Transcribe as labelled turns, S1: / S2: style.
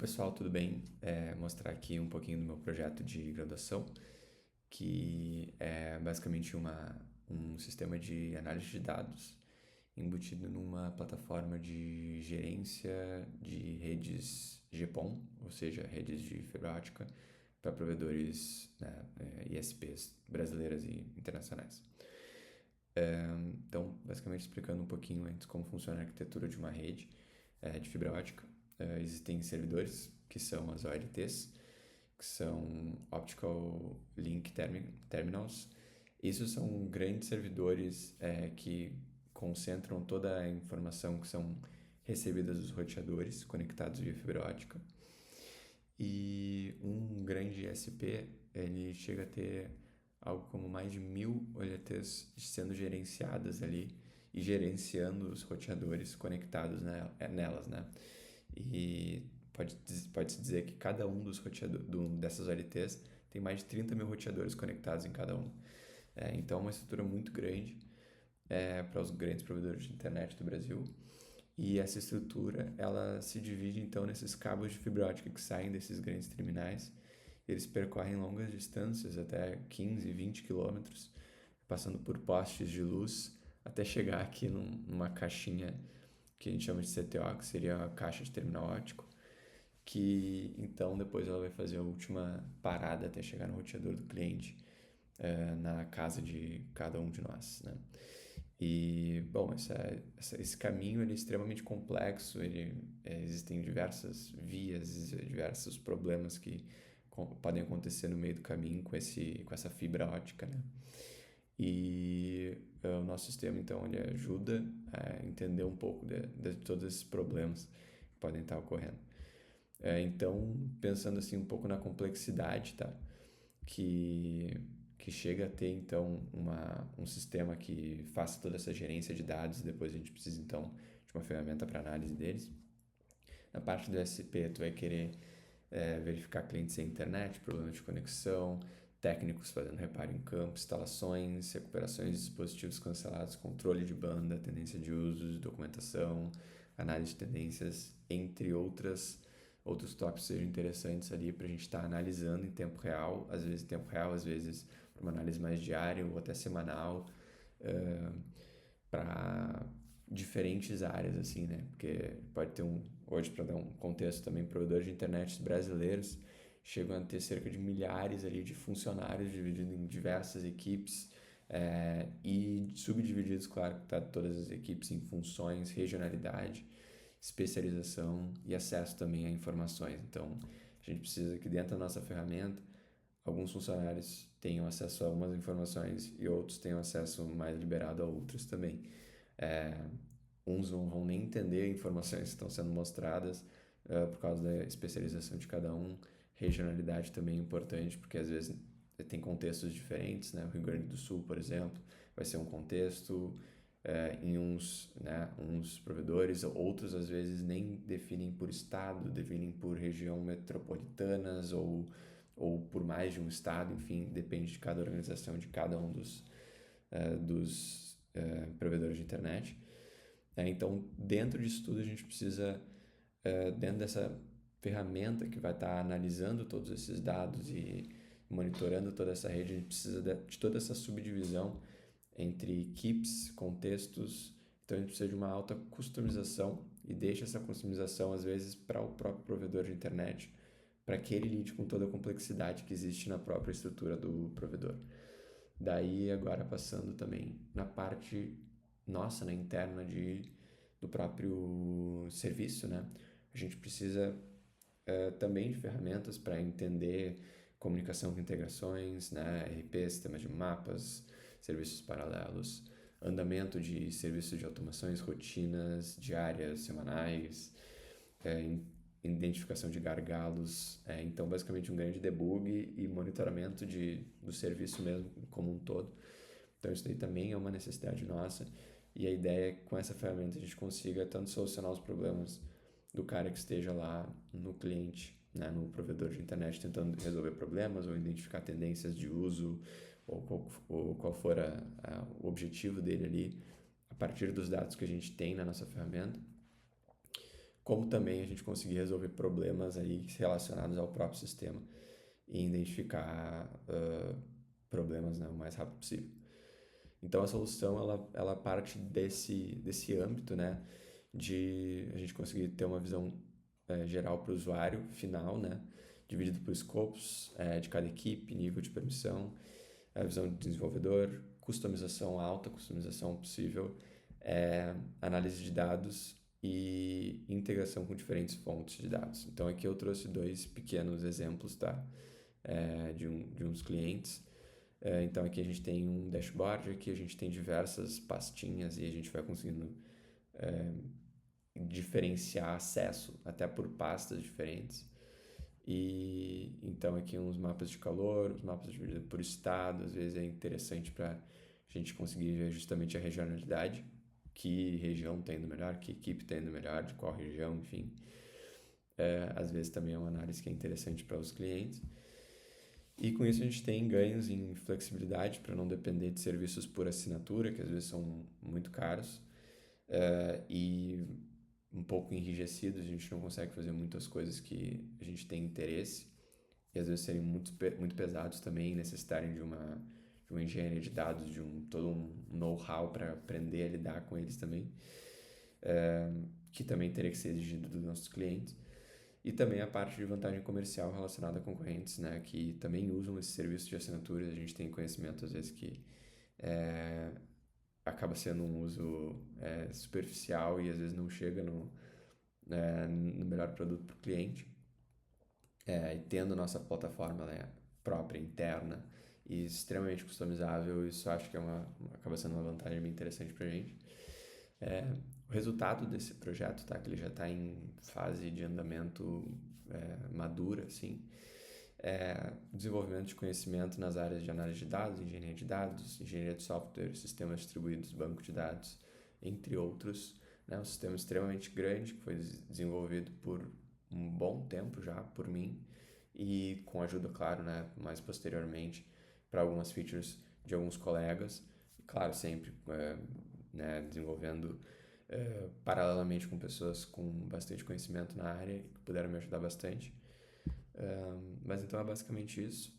S1: Pessoal, tudo bem? Mostrar aqui um pouquinho do meu projeto de graduação, que é basicamente um sistema de análise de dados embutido numa plataforma de gerência de redes GPON, ou seja, redes de fibra ótica, para provedores, né, ISPs brasileiras e internacionais. Então, basicamente explicando um pouquinho antes como funciona a arquitetura de uma rede de fibra ótica. Existem servidores, que são as OLTs, que são Optical Link Terminals. Isso são grandes servidores que concentram toda a informação que são recebidas dos roteadores conectados via fibra ótica. E um grande ISP, ele chega a ter algo como mais de 1.000 OLTs sendo gerenciadas ali e gerenciando os roteadores conectados nelas, né? E pode-se dizer que cada um dessas OLTs tem mais de 30 mil roteadores conectados em cada um. Então, é uma estrutura muito grande para os grandes provedores de internet do Brasil. E essa estrutura, ela se divide então nesses cabos de fibra ótica que saem desses grandes terminais. Eles percorrem longas distâncias, até 15, 20 quilômetros, passando por postes de luz, até chegar aqui numa caixinha que a gente chama de CTO, que seria a caixa de terminal óptico, que então depois ela vai fazer a última parada até chegar no roteador do cliente, na casa de cada um de nós, né? E, bom, esse caminho ele é extremamente complexo, existem diversas vias, diversos problemas que podem acontecer no meio do caminho com essa fibra ótica, né? E o nosso sistema, então, ele ajuda a entender um pouco de todos esses problemas que podem estar ocorrendo. Então, pensando assim um pouco na complexidade, tá? Que chega a ter, então, um sistema que faça toda essa gerência de dados e depois a gente precisa, então, de uma ferramenta para análise deles. Na parte do SP, tu vai querer verificar clientes sem internet, problemas de conexão, técnicos fazendo reparo em campo, instalações, recuperações de dispositivos cancelados, controle de banda, tendência de usos, documentação, análise de tendências, entre outros tópicos sejam interessantes ali para a gente estar analisando em tempo real, às vezes para uma análise mais diária ou até semanal, para diferentes áreas, assim, né? Porque pode ter hoje, para dar um contexto também, provedores de internet brasileiros chegam a ter cerca de milhares ali de funcionários divididos em diversas equipes, e subdivididos, claro, tá, todas as equipes em funções, regionalidade, especialização e acesso também a informações. Então, a gente precisa que dentro da nossa ferramenta, alguns funcionários tenham acesso a umas informações e outros tenham acesso mais liberado a outras também. É, Uns não vão nem entender informações que estão sendo mostradas por causa da especialização de cada um. Regionalidade também é importante, porque às vezes tem contextos diferentes, né? O Rio Grande do Sul, por exemplo, vai ser um contexto, em uns provedores, outros às vezes nem definem por estado, definem por região metropolitanas ou por mais de um estado, enfim, depende de cada organização, de cada um dos provedores de internet. Então, dentro disso tudo, a gente precisa, dentro dessa ferramenta que vai estar analisando todos esses dados e monitorando toda essa rede, a gente precisa de toda essa subdivisão entre equipes, contextos. Então, a gente precisa de uma alta customização e deixa essa customização, às vezes, para o próprio provedor de internet, para que ele lide com toda a complexidade que existe na própria estrutura do provedor. Daí, agora passando também na parte nossa, né, interna do próprio serviço, né? A gente precisa também de ferramentas para entender comunicação com integrações, né, RP, sistemas de mapas, serviços paralelos, andamento de serviços de automações, rotinas diárias, semanais, identificação de gargalos, então basicamente um grande debug e monitoramento do serviço mesmo como um todo. Então isso daí também é uma necessidade nossa e a ideia é que com essa ferramenta a gente consiga tanto solucionar os problemas do cara que esteja lá no cliente, né, no provedor de internet tentando resolver problemas ou identificar tendências de uso ou qual for o objetivo dele ali a partir dos dados que a gente tem na nossa ferramenta, como também a gente conseguir resolver problemas aí relacionados ao próprio sistema e identificar problemas, né, o mais rápido possível. Então a solução ela parte desse âmbito, né, de a gente conseguir ter uma visão geral para o usuário final, né, dividido por escopos de cada equipe, nível de permissão, a visão do desenvolvedor, customização alta, customização possível, análise de dados e integração com diferentes fontes de dados. Então aqui eu trouxe 2 pequenos exemplos, tá? De uns clientes. Então aqui a gente tem um dashboard, aqui a gente tem diversas pastinhas e a gente vai conseguindo diferenciar acesso até por pastas diferentes. E então aqui uns mapas de calor, os mapas divididos por estado, às vezes é interessante para a gente conseguir ver justamente a regionalidade, que região está indo melhor, que equipe está indo melhor, de qual região, enfim. Às vezes também é uma análise que é interessante para os clientes. E com isso a gente tem ganhos em flexibilidade para não depender de serviços por assinatura, que às vezes são muito caros, e um pouco enrijecidos, a gente não consegue fazer muitas coisas que a gente tem interesse, e às vezes serem muito pesados também, necessitarem de uma engenharia de dados, de todo um know-how para aprender a lidar com eles também, que também teria que ser exigido dos nossos clientes. E também a parte de vantagem comercial relacionada a concorrentes, né, que também usam esse serviço de assinatura. A gente tem conhecimento, às vezes, que acaba sendo um uso superficial e às vezes não chega no melhor produto para o cliente. E tendo nossa plataforma, né, própria, interna e extremamente customizável, isso acho que acaba sendo uma vantagem bem interessante para a gente. O resultado desse projeto, tá, que ele já está em fase de andamento madura, assim, desenvolvimento de conhecimento nas áreas de análise de dados, engenharia de software, sistemas distribuídos, banco de dados, entre outros, né? Um sistema extremamente grande que foi desenvolvido por um bom tempo já por mim e com ajuda, claro, né, mais posteriormente para algumas features de alguns colegas, claro, sempre né, desenvolvendo paralelamente com pessoas com bastante conhecimento na área que puderam me ajudar bastante. Mas então é basicamente isso.